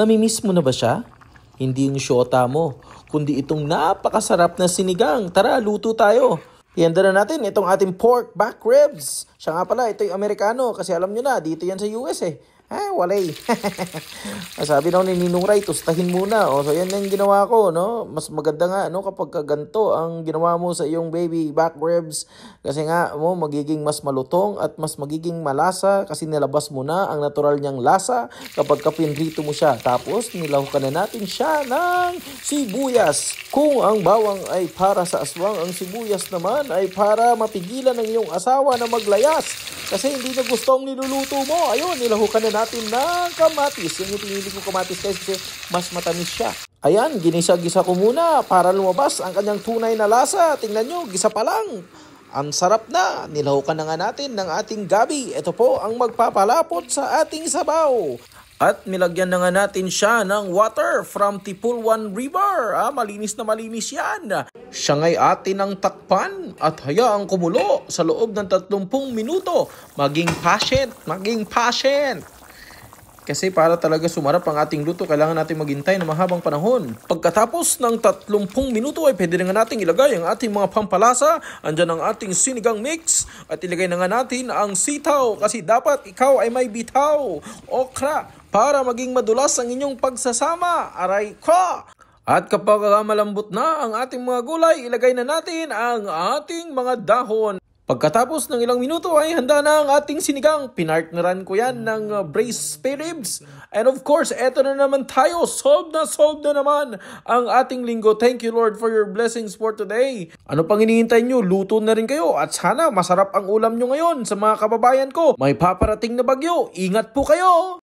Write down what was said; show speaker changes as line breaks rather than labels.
Namimiss mo na ba siya? Hindi yung syota mo, kundi itong napakasarap na sinigang. Tara, luto tayo. Ihanda na natin itong ating pork back ribs. Siya nga pala, ito yung Amerikano kasi alam nyo na, dito yan sa US eh. Walay. Sabi daw ni Ninong Ray, tustahin muna. So yan yung ginawa ko, no? Mas maganda nga, no, kapag ganito ang ginawa mo sa iyong baby back ribs. Kasi nga, magiging mas malutong at mas magiging malasa kasi nilabas mo na ang natural niyang lasa kapag pinrito mo siya. Tapos, nilahukan na natin siya ng sibuyas. Kung ang bawang ay para sa aswang, ang sibuyas naman ay para mapigilan ng iyong asawa na maglayas. Kasi hindi na gusto ang niluluto mo. Ayun, nilahukan na natin ng kamatis. Yan yung pinili ko kamatis guys kasi mas matamis siya. Ayan, ginisa-gisa ko muna para lumabas ang kanyang tunay na lasa. Tingnan nyo, gisa pa lang. Ang sarap na. Nilahukan na nga natin ng ating gabi. Ito po ang magpapalapot sa ating sabaw. At nilagyan na nga natin siya ng water from Tipulwan River. Malinis na malinis yan. Siya nga'y atin ang takpan at hayaang kumulo sa loob ng 30 minuto. Maging patient. Kasi para talaga sumarap ang ating luto, kailangan natin maghintay na mahabang panahon. Pagkatapos ng 30 minuto ay pwede na nga natin ilagay ang ating mga pampalasa. Andyan ang ating sinigang mix. At ilagay na nga natin ang sitaw kasi dapat ikaw ay may bitaw. Okra para maging madulas ang inyong pagsasama. Aray ko! At kapag malambot na ang ating mga gulay, ilagay na natin ang ating mga dahon. Pagkatapos ng ilang minuto ay handa na ang ating sinigang. Pinartneran ko yan ng braised spare ribs. And of course, eto na naman tayo. Solved na naman ang ating linggo. Thank you Lord for your blessings for today. Ano pang hinihintay nyo? Luto na rin kayo. At sana masarap ang ulam nyo ngayon sa mga kababayan ko. May paparating na bagyo. Ingat po kayo!